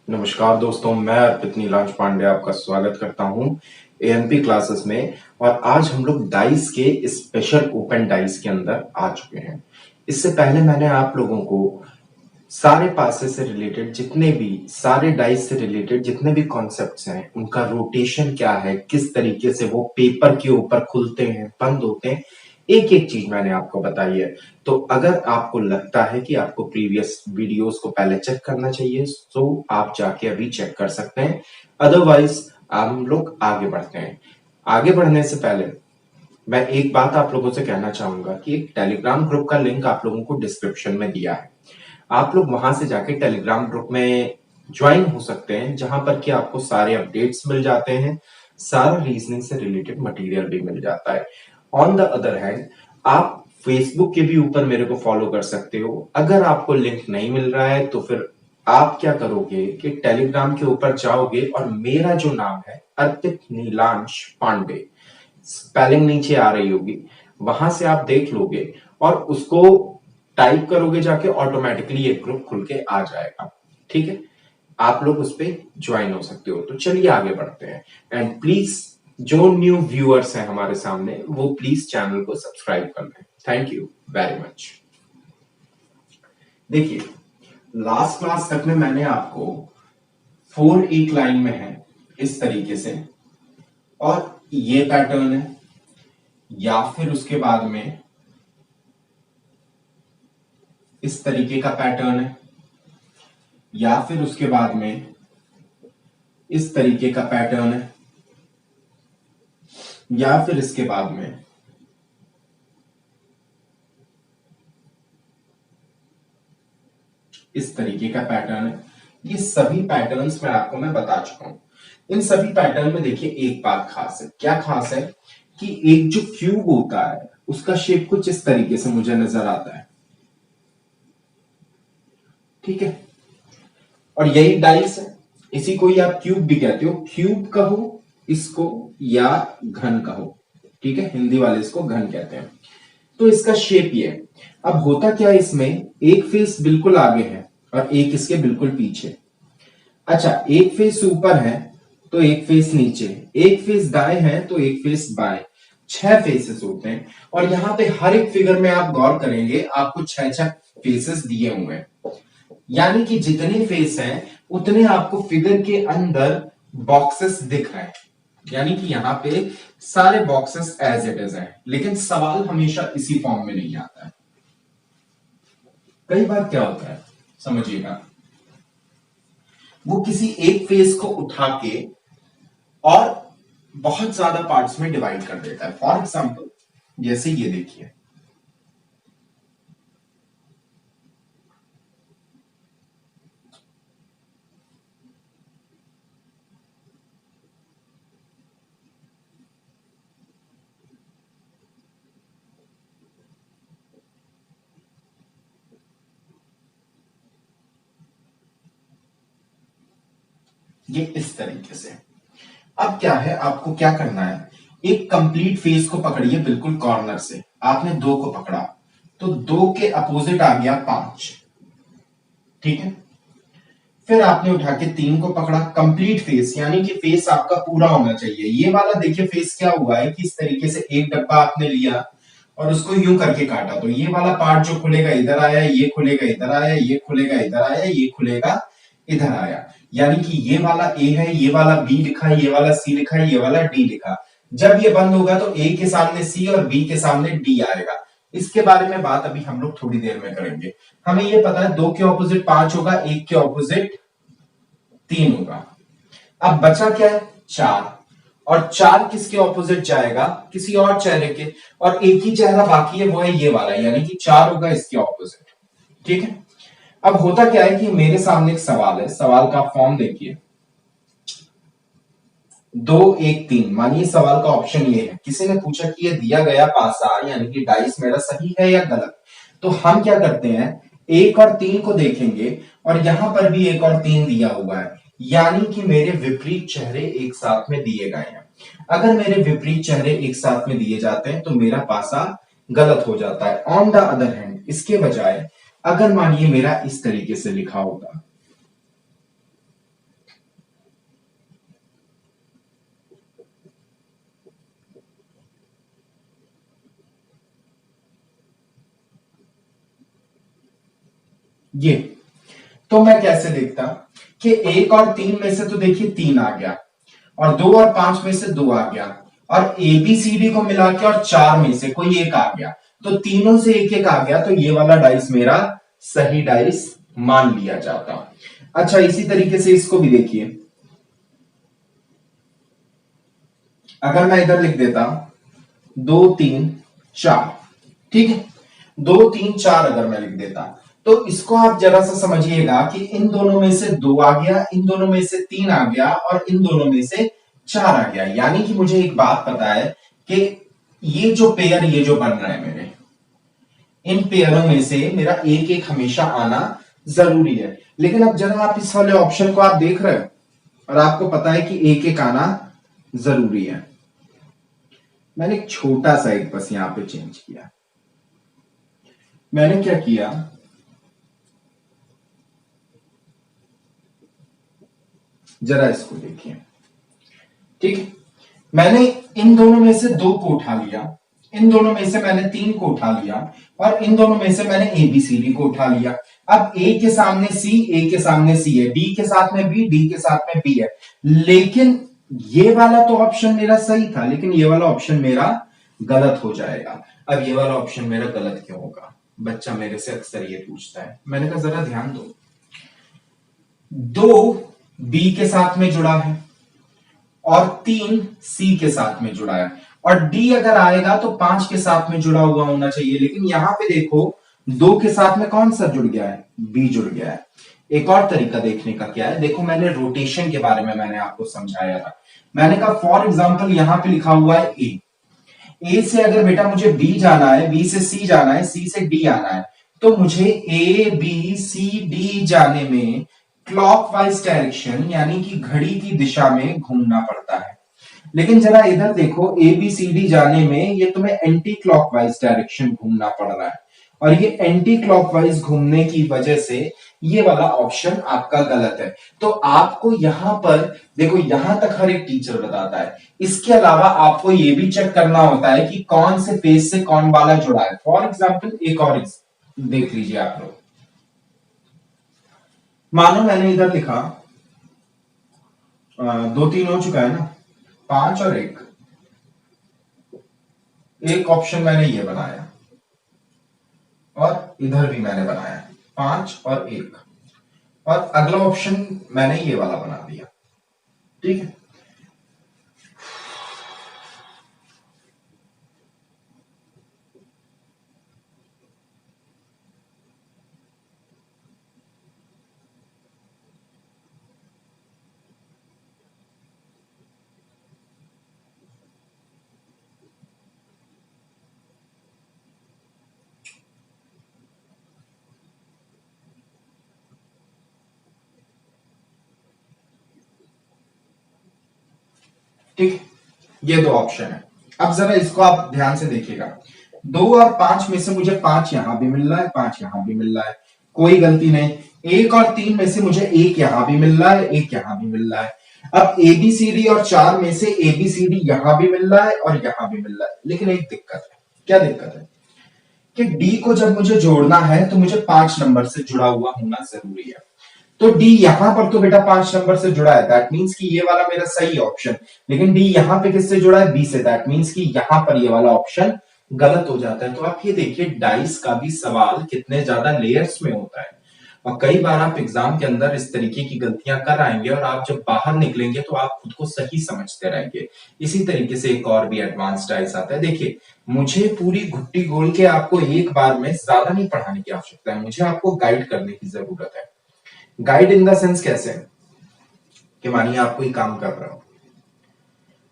नमस्कार दोस्तों, मैं अर्पित नीलांश पांडे आपका स्वागत करता हूं एएनपी क्लासेस में। और आज हम लोग डाइस के स्पेशल ओपन डाइस के अंदर आ चुके हैं। इससे पहले मैंने आप लोगों को सारे पासे से रिलेटेड जितने भी सारे डाइस से रिलेटेड जितने भी कॉन्सेप्ट्स हैं, उनका रोटेशन क्या है, किस तरीके से वो पेपर के ऊपर खुलते हैं, बंद होते हैं, एक एक चीज मैंने आपको बताई है। तो अगर आपको लगता है कि आपको प्रीवियस वीडियोस को पहले चेक करना चाहिए तो आप जाके अभी चेक कर सकते हैं। अदरवाइज हम लोग आगे बढ़ते हैं। आगे बढ़ने से पहले मैं एक बात आप लोगों से कहना चाहूंगा कि एक टेलीग्राम ग्रुप का लिंक आप लोगों को डिस्क्रिप्शन में दिया है। आप लोग वहां से जाके टेलीग्राम ग्रुप में ज्वाइन हो सकते हैं, जहां पर कि आपको सारे अपडेट्स मिल जाते हैं, सारा रीजनिंग से रिलेटेड मटेरियल भी मिल जाता है। ऑन द अदर हैंड आप फेसबुक के भी ऊपर मेरे को फॉलो कर सकते हो। अगर आपको लिंक नहीं मिल रहा है तो फिर आप क्या करोगे कि टेलीग्राम के ऊपर जाओगे और मेरा जो नाम है अर्पित नीलांश पांडे, स्पेलिंग नीचे आ रही होगी, वहां से आप देख लोगे और उसको टाइप करोगे जाके, ऑटोमेटिकली एक ग्रुप खुल के आ जाएगा। ठीक है, आप लोग उस पर ज्वाइन हो सकते हो। तो चलिए आगे बढ़ते हैं। एंड प्लीज जो न्यू व्यूअर्स हैं हमारे सामने, वो प्लीज चैनल को सब्सक्राइब कर लें। Thank you very much. देखिए, लास्ट क्लास तक में मैंने आपको 4 एक लाइन में है इस तरीके से, और ये पैटर्न है, या फिर उसके बाद में इस तरीके का पैटर्न है, या फिर उसके बाद में इस तरीके का पैटर्न है, या फिर इसके बाद में इस तरीके का पैटर्न है। ये सभी पैटर्न्स मैं बता चुका हूं। इन सभी पैटर्न में देखिए एक बात खास है। क्या खास है कि एक जो क्यूब होता है उसका शेप कुछ इस तरीके से मुझे नजर आता है। ठीक है, और यही डाइस है। इसी को ही आप क्यूब भी कहते हो, क्यूब कहो इसको या घन कहो। ठीक है, हिंदी वाले इसको घन कहते हैं। तो इसका शेप ये है। अब होता क्या है, इसमें एक फेस बिल्कुल आगे है और एक इसके बिल्कुल पीछे। अच्छा, एक फेस ऊपर है तो एक फेस नीचे, एक फेस दाएं है तो एक फेस बाएं। 6 फेसेस होते हैं। और यहां पे हर एक फिगर में आप गौर करेंगे, आपको 6 फेसेस दिए हुए हैं। यानी कि जितने फेस हैं उतने आपको फिगर के अंदर बॉक्सेस दिख रहे हैं। यानी कि यहां पे सारे बॉक्सेस एज इट इज हैं, लेकिन सवाल हमेशा इसी फॉर्म में नहीं आता है। कई बार क्या होता है समझिएगा, वो किसी एक फेस को उठा के और बहुत ज्यादा पार्ट्स में डिवाइड कर देता है। फॉर एग्जाम्पल जैसे ये देखिए, ये इस तरीके से। अब क्या है, आपको क्या करना है, एक कंप्लीट फेस को पकड़िए बिल्कुल कॉर्नर से। आपने 2 को पकड़ा तो 2 के अपोजिट आ गया 5। ठीक है, फिर आपने उठा के 3 को पकड़ा, कंप्लीट फेस, यानी कि फेस आपका पूरा होना चाहिए। ये वाला देखिए फेस क्या हुआ है कि इस तरीके से एक डब्बा आपने लिया और उसको यूं करके काटा, तो ये वाला पार्ट जो खुलेगा इधर आया, ये खुलेगा इधर आया, ये खुलेगा इधर आया, ये खुलेगा इधर आया। यानी कि ये वाला ए है, ये वाला बी लिखा है, ये वाला सी लिखा है, ये वाला डी लिखा। जब ये बंद होगा तो ए के सामने सी और बी के सामने डी आएगा। इसके बारे में बात अभी हम लोग थोड़ी देर में करेंगे। हमें ये पता है 2 के ऑपोजिट 5 होगा, 1 के ऑपोजिट 3 होगा। अब बचा क्या है, 4। और 4 किसके ऑपोजिट जाएगा, किसी और चेहरे के, और एक ही चेहरा बाकी है, वो है ये वाला, यानी कि 4 होगा इसके ऑपोजिट। ठीक है, अब होता क्या है कि मेरे सामने एक सवाल है। सवाल का फॉर्म देखिए, 2 1 3। मानिए सवाल का ऑप्शन ये है, किसी ने पूछा कि ये दिया गया पासा यानी कि डाइस मेरा सही है या गलत। तो हम क्या करते हैं, 1 और 3 को देखेंगे और यहां पर भी 1 और 3 दिया हुआ है, यानी कि मेरे विपरीत चेहरे एक साथ में दिए गए हैं। अगर मेरे विपरीत चेहरे एक साथ में दिए जाते हैं तो मेरा पासा गलत हो जाता है। ऑन द अदर हैंड, इसके बजाय अगर मानिए मेरा इस तरीके से लिखा होगा, ये तो मैं कैसे देखता कि 1 और 3 में से तो देखिए 3 आ गया, और 2 और 5 में से 2 आ गया, और ABCD को मिला के और 4 में से कोई एक आ गया, तो तीनों से एक एक आ गया, तो ये वाला डाइस मेरा सही डाइस मान लिया जाता। अच्छा, इसी तरीके से इसको भी देखिए, अगर मैं इधर लिख देता 2 3 4, ठीक है, 2 3 4 अगर मैं लिख देता, तो इसको आप जरा सा समझिएगा कि इन दोनों में से 2 आ गया, इन दोनों में से 3 आ गया, और इन दोनों में से 4 आ गया। यानी कि मुझे एक बात पता है कि ये जो पेयर, ये जो बन रहा है मेरे, इन पेयरों में से मेरा एक एक हमेशा आना जरूरी है। लेकिन अब जरा आप इस वाले ऑप्शन को आप देख रहे हो और आपको पता है कि एक एक आना जरूरी है। मैंने एक छोटा सा एक बस यहां पे चेंज किया। मैंने क्या किया, जरा इसको देखिए, ठीक है, मैंने इन दोनों में से 2 को उठा लिया, इन दोनों में से मैंने 3 को उठा लिया, और इन दोनों में से मैंने ABCD को उठा लिया। अब A के सामने C, A के सामने C है, D के साथ में B, D के साथ में B है, लेकिन ये वाला तो ऑप्शन मेरा सही था, लेकिन ये वाला ऑप्शन मेरा गलत हो जाएगा। अब ये वाला ऑप्शन मेरा गलत क्यों होगा, बच्चा मेरे से अक्सर ये पूछता है। मैंने कहा जरा ध्यान दो, 2 B के साथ में जुड़ा है और 3 C के साथ में जुड़ा है, और D अगर आएगा तो 5 के साथ में जुड़ा हुआ होना चाहिए, लेकिन यहां पे देखो 2 के साथ में कौन सा जुड़ गया है, B जुड़ गया है। एक और तरीका देखने का क्या है, देखो मैंने रोटेशन के बारे में मैंने आपको समझाया था। मैंने कहा फॉर एग्जांपल यहां पे लिखा हुआ है ए से अगर बेटा मुझे B जाना है, B से C जाना है, C से D आना है, तो मुझे ABCD जाने में क्लॉकवाइज डायरेक्शन यानी कि घड़ी की दिशा में घूमना पड़ता है। लेकिन जरा इधर देखो, ABCD जाने में ये तुम्हें एंटी क्लॉकवाइज डायरेक्शन घूमना पड़ रहा है, और ये एंटी क्लॉकवाइज घूमने की वजह से ये वाला ऑप्शन आपका गलत है। तो आपको यहां पर देखो, यहां तक हर एक टीचर बताता है, इसके अलावा आपको ये भी चेक करना होता है कि कौन से फेज से कौन वाला जुड़ा है। फॉर एग्जाम्पल एक और देख लीजिए आप लोग, मानो मैंने इधर लिखा 2 3 हो चुका है ना, 5 और 1, एक ऑप्शन मैंने ये बनाया और इधर भी मैंने बनाया 5 और 1, और अगला ऑप्शन मैंने ये वाला बना दिया, ठीक है। ठीक, ये 2 ऑप्शन है। अब जरा इसको आप ध्यान से देखिएगा, 2 और 5 में से मुझे 5 यहां भी मिल रहा है, 5 यहां भी मिल रहा है, कोई गलती नहीं। 1 और 3 में से मुझे 1 यहां भी मिल रहा है, 1 यहां भी मिल रहा है। अब ABCD और 4 में से ABCD यहां भी मिल रहा है और यहां भी मिल रहा है, लेकिन एक दिक्कत है। क्या दिक्कत है कि D को जब मुझे जोड़ना है तो मुझे 5 नंबर से जुड़ा हुआ होना जरूरी है। तो डी यहां पर तो बेटा 5 नंबर से जुड़ा है, दैट मींस कि ये वाला मेरा सही ऑप्शन, लेकिन डी यहां पे किससे जुड़ा है, बी से, दैट मींस कि यहां पर ये वाला ऑप्शन गलत हो जाता है। तो आप ये देखिए, डाइस का भी सवाल कितने ज्यादा लेयर्स में होता है, और कई बार आप एग्जाम के अंदर इस तरीके की गलतियां कर आएंगे और आप जब बाहर निकलेंगे तो आप खुद को सही समझते रहेंगे। इसी तरीके से एक और भी एडवांस डाइस आता है। देखिए, मुझे पूरी घुट्टी गोल के आपको एक बार में ज्यादा नहीं पढ़ाने की आवश्यकता है, मुझे आपको गाइड करने की जरूरत है। गाइड इन द सेंस कैसे, कि मानिए आप कोई काम कर रहे हो,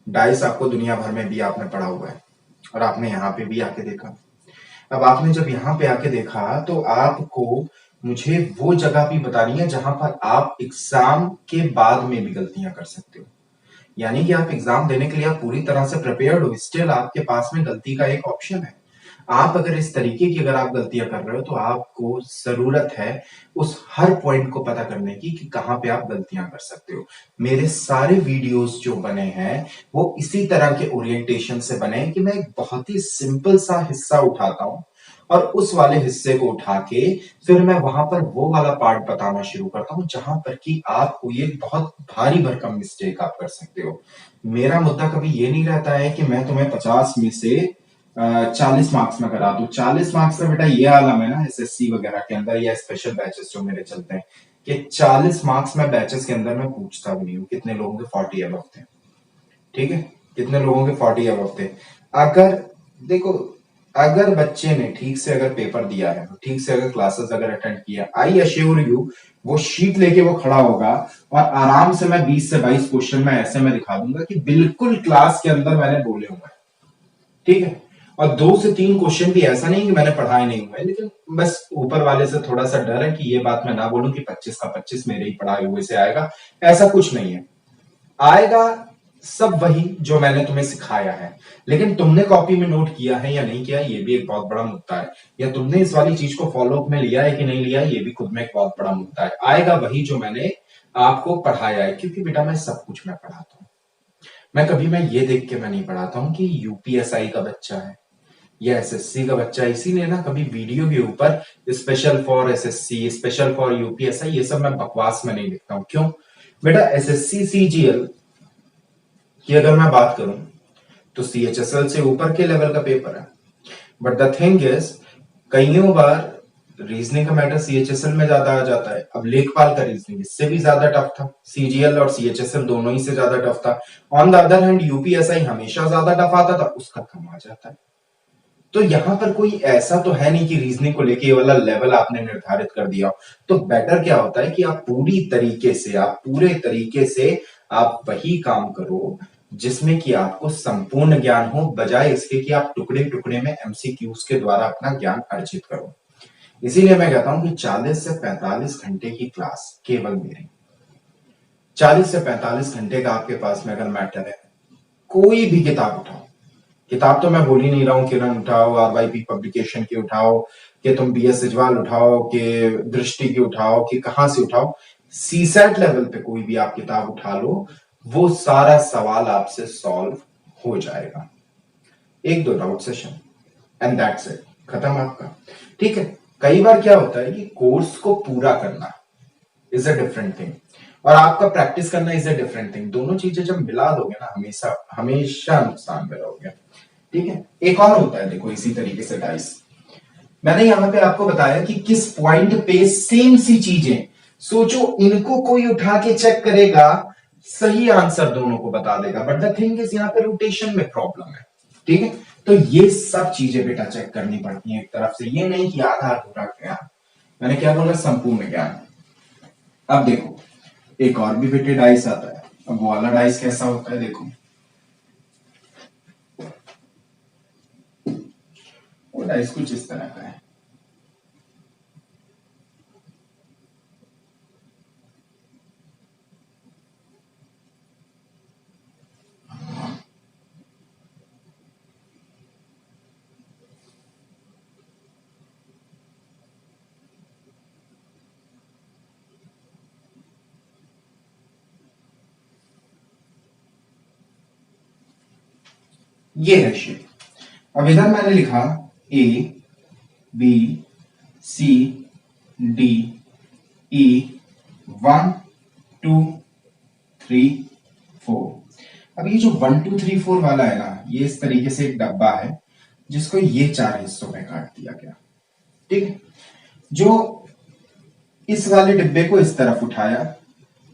डाइस आपको दुनिया भर में भी आपने पढ़ा हुआ है और आपने यहां पे भी आके देखा। अब आपने जब यहां पे आके देखा तो आपको मुझे वो जगह भी बतानी है जहां पर आप एग्जाम के बाद में भी गलतियां कर सकते हो। यानी कि आप एग्जाम देने के लिए आप पूरी तरह से प्रिपेयर्ड हो, स्टिल आपके पास में गलती का एक ऑप्शन है। आप अगर इस तरीके की अगर आप गलतियां कर रहे हो तो आपको जरूरत है उस हर पॉइंट को पता करने की कि कहां पे आप गलतियां कर सकते हो। मेरे सारे वीडियोस जो बने हैं वो इसी तरह के ओरिएंटेशन से बने हैं कि मैं एक बहुत ही सिंपल सा हिस्सा उठाता हूं और उस वाले हिस्से को उठा के फिर मैं वहां पर वो वाला पार्ट बताना शुरू करता हूं जहां पर कि आप कोई एक बहुत भारी भरकम मिस्टेक आप कर सकते हो। मेरा मुद्दा कभी ये नहीं रहता है कि मैं तुम्हें 50 में से 40 मार्क्स में करा दूं। 40 मार्क्स का बेटा ये आलम है ना एसएससी वगैरह के अंदर या स्पेशल बैचेस जो मेरे चलते हैं कि 40 मार्क्स में बैचेस के अंदर मैं पूछता भी नहीं हूँ कितने लोगों के 40 अबव थे। ठीक है, कितने लोगों के 40 अबव थे। अगर देखो, अगर बच्चे ने ठीक से अगर पेपर दिया है, ठीक से अगर क्लासेस अगर अटेंड किया, आई अश्योर यू वो शीट लेके वो खड़ा होगा और आराम से मैं 20 से 22 क्वेश्चन में ऐसे में दिखा दूंगा कि बिल्कुल क्लास के अंदर मैंने बोले हुए हैं। ठीक है, और 2 से 3 क्वेश्चन भी ऐसा नहीं कि मैंने पढ़ाए नहीं हुए, लेकिन बस ऊपर वाले से थोड़ा सा डर है कि ये बात मैं ना बोलूं कि 25 का 25 मेरे ही पढ़ाए हुए से आएगा। ऐसा कुछ नहीं है, आएगा सब वही जो मैंने तुम्हें सिखाया है। लेकिन तुमने कॉपी में नोट किया है या नहीं किया, ये भी एक बहुत बड़ा मुद्दा है। या तुमने इस वाली चीज को फॉलो अप में लिया है कि नहीं लिया, ये भी खुद में एक बहुत बड़ा मुद्दा है। आएगा वही जो मैंने आपको पढ़ाया है, क्योंकि बेटा मैं सब कुछ मैं पढ़ाता हूं। मैं ये देख के मैं नहीं पढ़ाता हूं कि यूपीएसआई का बच्चा है या एसएससी का बच्चा, इसीलिए ना कभी वीडियो के ऊपर special for SSC, special for UPSI, ये सब मैं बकवास में नहीं लिखता हूं। क्यों बेटा, एसएससी सीजीएल की अगर मैं बात करूं तो सीएचएसएल से ऊपर के लेवल का पेपर है। बट द थिंग इज, कईयों बार रीजनिंग का मैटर सीएचएसएल में ज्यादा आ जाता है। अब लेखपाल का रीजनिंग इससे भी ज्यादा टफ था, सीजीएल और सीएचएसएल दोनों ही से ज्यादा टफ था। On the other hand UPSI हमेशा ज्यादा टफ आता था, उसका कम आ जाता है। तो यहां पर कोई ऐसा तो है नहीं कि रीजनिंग को लेके ये वाला लेवल आपने निर्धारित कर दिया। तो बेटर क्या होता है कि आप पूरी तरीके से, आप पूरे तरीके से आप वही काम करो जिसमें कि आपको संपूर्ण ज्ञान हो, बजाय इसके कि आप टुकड़े टुकड़े में एमसीक्यूज के द्वारा अपना ज्ञान अर्जित करो। इसीलिए मैं कहता हूं कि 40 से 45 घंटे की क्लास केवल मेरी, 40 से 45 घंटे का आपके पास में अगर मैटर है, कोई भी किताब उठाओ। किताब तो मैं बोल ही नहीं रहा हूं किरण उठाओ, आरवाईपी पब्लिकेशन की उठाओ, कि तुम बीएस सिजवाल उठाओ, कि दृष्टि की उठाओ, कि कहां से उठाओ, सीसेट लेवल पे कोई भी आप किताब उठा लो, वो सारा सवाल आपसे सॉल्व हो जाएगा। 1-2 doubt session and that's it, खत्म आपका। ठीक है, कई बार क्या होता है कि कोर्स को पूरा करना इज अ डिफरेंट थिंग और आपका प्रैक्टिस करना इज अ डिफरेंट थिंग। दोनों चीजें जब मिला दोगे ना, हमेशा हमेशा नुकसान में रहोगे। ठीक है, एक और होता है देखो इसी तरीके से डाइस, मैंने यहां पे आपको बताया कि किस पॉइंट पे सेम सी चीजें, सोचो इनको कोई उठा के चेक करेगा, सही आंसर दोनों को बता देगा, बट द थिंग इज यहाँ पे रोटेशन में प्रॉब्लम है। ठीक है, तो ये सब चीजें बेटा चेक करनी पड़ती हैं एक तरफ से, ये नहीं कि आधा अधूरा ज्ञान। मैंने क्या बोला, संपूर्ण ज्ञान। अब देखो एक और भी बेटे डाइस आता है। अब वो वाला डाइस कैसा होता है, देखो वो डाइस कुछ इस तरह का है। ये है शेप। अब इधर मैंने लिखा A B C D E 1 2 3 4। अब ये जो 1 2 3 4 वाला है ना, ये इस तरीके से एक डब्बा है जिसको ये 4 हिस्सों में काट दिया गया। ठीक है, जो इस वाले डिब्बे को इस तरफ उठाया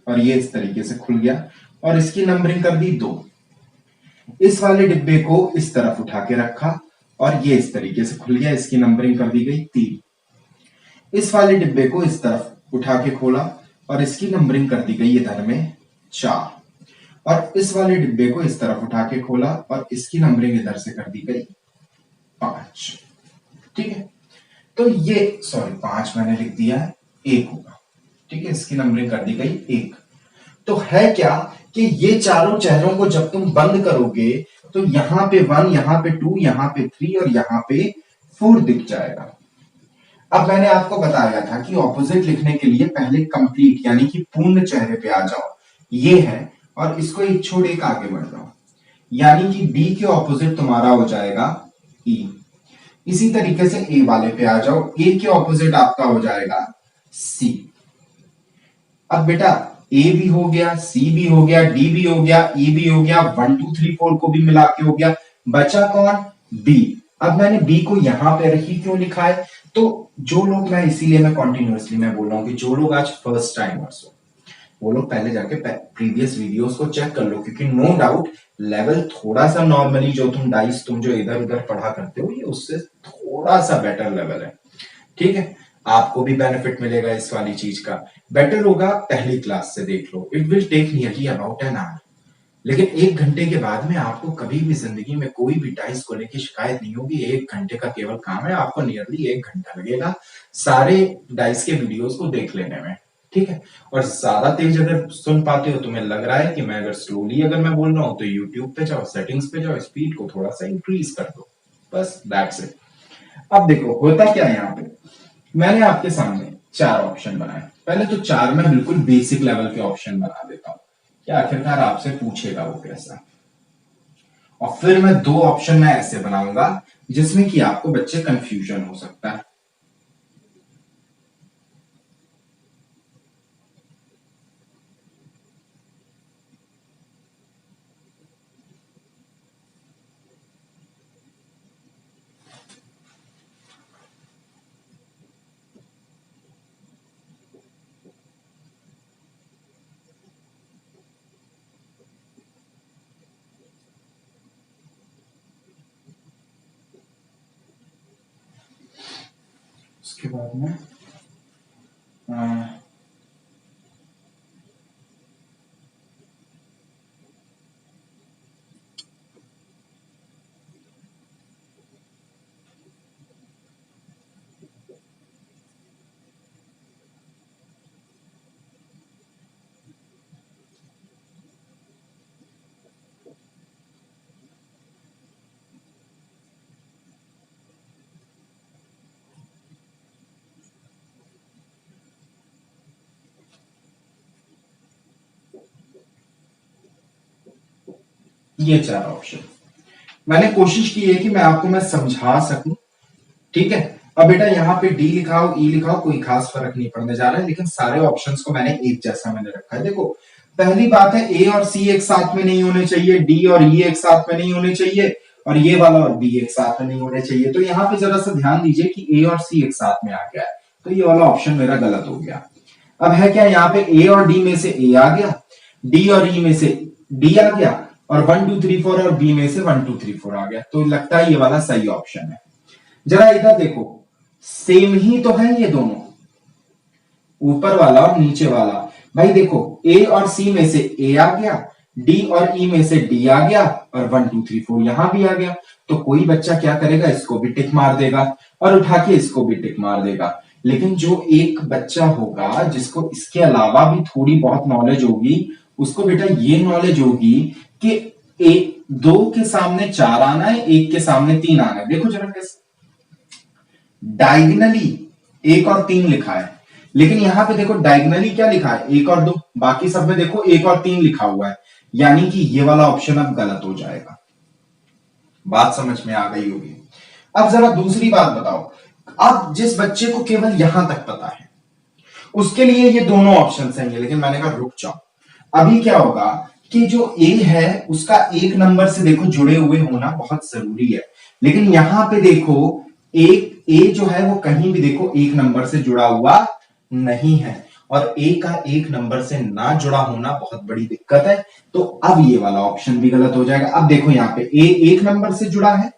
और ये इस तरीके से खुल गया और इसकी नंबरिंग कर दी 2। इस वाले डिब्बे को इस तरफ उठा के रखा और ये इस तरीके से खुल गया, इसकी नंबरिंग कर दी गई 3। इस वाले डिब्बे को इस तरफ उठा के खोला और इसकी नंबरिंग कर दी गई इधर में 4। और इस वाले डिब्बे को इस तरफ उठा के खोला और इसकी नंबरिंग इधर से कर दी गई 5। ठीक है, तो ये सॉरी 5 मैंने लिख दिया है, 1 होगा। ठीक है, इसकी नंबरिंग कर दी गई 1। तो है क्या कि ये चारों चेहरों को जब तुम बंद करोगे तो यहां पे 1, यहां पे 2, यहां पे 3 और यहां पे 4 दिख जाएगा। अब मैंने आपको बताया था कि ऑपोजिट लिखने के लिए पहले कंप्लीट यानी कि पूर्ण चेहरे पे आ जाओ, ये है, और इसको एक छोड़ एक आगे बढ़ जाओ, यानी कि डी के ऑपोजिट तुम्हारा हो जाएगा ई। इसी तरीके से ए वाले पे आ जाओ, ए के ऑपोजिट आपका हो जाएगा सी। अब बेटा ए भी हो गया, सी भी हो गया, डी भी हो गया, ई भी हो गया, 1 2 3 4 को भी मिला के हो गया, बचा कौन? बी। अब मैंने बी को यहां पे रखी, क्यों लिखा है? तो जो लोग, मैं इसीलिए मैं कॉन्टिन्यूअसली मैं बोल रहा हूं कि जो लोग आज फर्स्ट टाइमर्स हो वो लोग पहले जाके प्रीवियस वीडियोस को चेक कर लो, क्योंकि नो डाउट लेवल थोड़ा सा नॉर्मली जो तुम जो इधर उधर पढ़ा करते हो ये उससे थोड़ा सा बेटर लेवल है। ठीक है, आपको भी बेनिफिट मिलेगा इस वाली चीज का। बेटर होगा पहली क्लास से देख लो, it will take nearly about an hour. लेकिन 1 घंटे के बाद में आपको कभी भी जिंदगी में कोई भी डाइस को लेकर शिकायत नहीं होगी। 1 घंटे का केवल काम है, आपको नियरली 1 घंटा लगेगा सारे डाइस के वीडियोस को देख लेने में। ठीक है, और ज्यादा तेज अगर सुन पाते हो, तुम्हें लग रहा है कि मैं अगर स्लोली अगर मैं बोल रहा हूं, तो यूट्यूब पे जाओ, सेटिंग्स पे जाओ, स्पीड को थोड़ा सा इंक्रीज कर दो, बस दैट्स इट। अब देखो होता क्या है यहाँ पे, मैंने आपके सामने 4 ऑप्शन बनाए। पहले तो 4 में बिल्कुल बेसिक लेवल के ऑप्शन बना देता हूं कि आखिरकार आपसे पूछेगा वो कैसा। और फिर मैं 2 ऑप्शन मैं ऐसे बनाऊंगा जिसमें कि आपको बच्चे कंफ्यूजन हो सकता है। उसके बाद में ये 4 ऑप्शन मैंने कोशिश की है कि मैं आपको मैं समझा सकूं। ठीक है, अब बेटा यहाँ पे डी लिखाओ, ई लिखाओ, कोई खास फर्क नहीं पड़ने जा रहा है, लेकिन सारे ऑप्शंस को मैंने एक जैसा मैंने रखा है। देखो पहली बात है, ए और सी एक साथ में नहीं होने चाहिए, डी और ई एक साथ में नहीं होने चाहिए, और ये वाला और बी एक साथ में नहीं होने चाहिए। तो यहाँ पे जरा सा ध्यान दीजिए कि ए और सी एक साथ में आ गया है, तो ये वाला ऑप्शन मेरा गलत हो गया। अब है क्या, यहाँ पे ए और डी में से ए आ गया, डी और ई में से डी आ गया, और 1 2 3 4 और बी में से 1 2 3 4 आ गया। तो लगता है ये वाला सही ऑप्शन है। जरा इधर देखो, सेम ही तो है ये दोनों, ऊपर वाला और नीचे वाला। भाई देखो ए और सी में से ए आ गया, डी और ई में से डी आ गया, और 1 2 3 4 यहां भी आ गया। तो कोई बच्चा क्या करेगा, इसको भी टिक मार देगा और उठा के इसको भी टिक मार देगा। लेकिन जो एक बच्चा होगा जिसको इसके अलावा भी थोड़ी बहुत नॉलेज होगी, उसको बेटा ये नॉलेज होगी कि एक 2 के सामने 4 आना है, 1 के सामने 3 आना है। देखो जरा कैसे डायगनली 1 और 3 लिखा है, लेकिन यहां पे देखो डायगनली क्या लिखा है, 1 और 2, बाकी सब में देखो 1 और 3 लिखा हुआ है। यानी कि ये वाला ऑप्शन अब गलत हो जाएगा। बात समझ में आ गई होगी। अब जरा दूसरी बात बताओ, अब जिस बच्चे को केवल यहां तक पता है उसके लिए ये दोनों ऑप्शन हैं, लेकिन मैंने कहा रुक जाओ, अभी क्या होगा कि जो ए है उसका 1 नंबर से देखो जुड़े हुए होना बहुत जरूरी है। लेकिन यहां पे देखो एक ए जो है वो कहीं भी देखो 1 नंबर से जुड़ा हुआ नहीं है, और ए का 1 नंबर से ना जुड़ा होना बहुत बड़ी दिक्कत है। तो अब ये वाला ऑप्शन भी गलत हो जाएगा। अब देखो यहाँ पे ए 1 नंबर से जुड़ा है,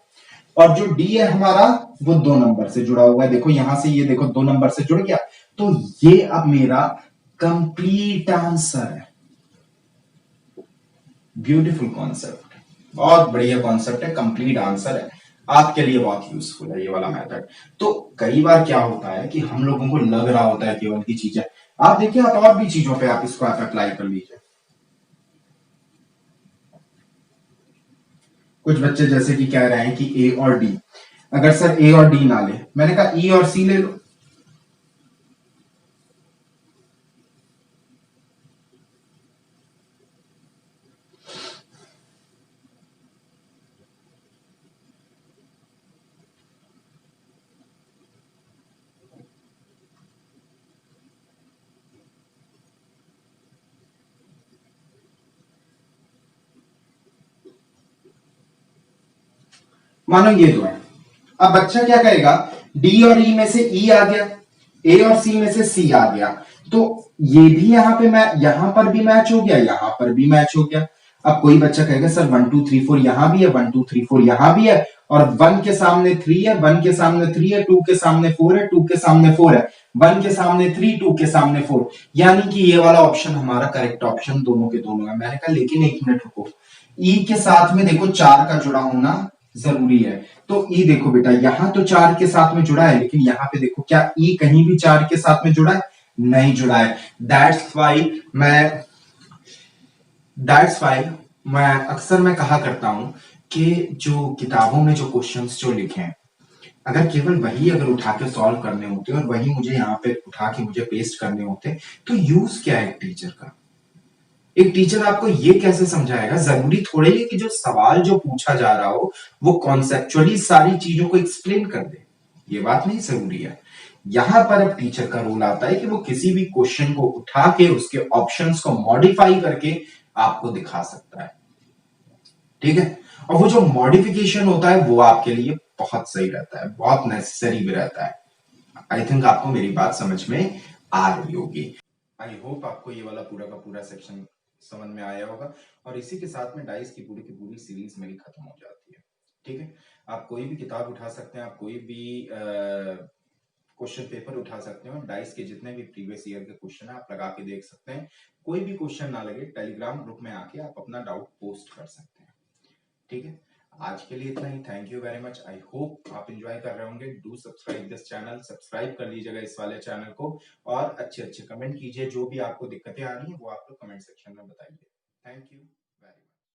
और जो डी है हमारा वो 2 नंबर से जुड़ा हुआ है। देखो यहां से ये देखो 2 नंबर से जुड़ गया, तो ये अब मेरा कंप्लीट आंसर है। ब्यूटीफुल कॉन्सेप्ट, बहुत बढ़िया कॉन्सेप्ट है, कंप्लीट आंसर है, आपके लिए बहुत यूजफुल है ये वाला मेथड। तो कई बार क्या होता है कि हम लोगों को लग रहा होता है केवल की चीजें, आप देखिए आप और भी चीजों पे आप इसको आप अप्लाई कर लीजिए। कुछ बच्चे जैसे कि कह रहे हैं कि ए और डी, अगर सर ए और डी ना ले, मैंने कहा ई और सी ले लो। मानो ये दो है। अब बच्चा क्या कहेगा, डी और ई में से ई आ गया, ए और सी में से सी आ गया, तो ये भी यहां पे यहां पर भी मैच हो गया, यहां पर भी मैच हो गया। अब कोई बच्चा कहेगा सर 1 2 3 4 यहां भी है, 1 2 3 4 यहां भी है, और 1 के सामने 3 है, 1 के सामने 3 है, 2 के सामने 4 है, 2 के सामने 4 है, 1 के सामने 3, 2 के सामने 4, यानी कि ये वाला ऑप्शन हमारा करेक्ट ऑप्शन दोनों के दोनों है। मैंने कहा लेकिन एक मिनट रुको, ई के साथ में देखो 4 का जुड़ा होना जरूरी है, तो ई देखो बेटा यहां तो 4 के साथ में जुड़ा है, लेकिन यहां पे देखो क्या ई कहीं भी 4 के साथ में जुड़ा है, नहीं जुड़ा है। दैट्स वाई मैं अक्सर मैं कहा करता हूं कि जो किताबों में जो क्वेश्चंस जो लिखे हैं, अगर केवल वही अगर उठा के सॉल्व करने होते और वही मुझे यहाँ पे उठा के मुझे पेस्ट करने होते, तो यूज क्या है एक टीचर का? एक टीचर आपको ये कैसे समझाएगा? जरूरी थोड़े ही कि जो सवाल जो पूछा जा रहा हो वो कॉन्सेप्चुअली सारी चीजों को एक्सप्लेन कर दे, ये बात नहीं जरूरी है। यहां पर अब टीचर का रोल आता है कि वो किसी भी क्वेश्चन को उठा के उसके ऑप्शंस को मॉडिफाई करके आपको दिखा सकता है, ठीक है। और वो जो मॉडिफिकेशन होता है वो आपके लिए बहुत सही रहता है, बहुत नेसेसरी भी रहता है। आई थिंक आपको मेरी बात समझ में आ रही होगी। आई होप आपको ये वाला पूरा का पूरा सेक्शन समझ में आया होगा, और इसी के साथ में डाइस की पूरी सीरीज मेरी खत्म हो जाती है, ठीक है। आप कोई भी किताब उठा सकते हैं, आप कोई भी क्वेश्चन पेपर उठा सकते हैं, डाइस के जितने भी प्रीवियस ईयर के क्वेश्चन है आप लगा के देख सकते हैं। कोई भी क्वेश्चन ना लगे, टेलीग्राम ग्रुप में आके आप अपना डाउट पोस्ट कर सकते हैं, ठीक है। आज के लिए इतना ही। Thank you very much. I hope आप एंजॉय कर रहे होंगे। Do subscribe this channel, subscribe कर लीजिएगा इस वाले चैनल को, और अच्छे अच्छे कमेंट कीजिए। जो भी आपको दिक्कतें आ रही हैं वो आप लोग कमेंट सेक्शन में बताइए। Thank you.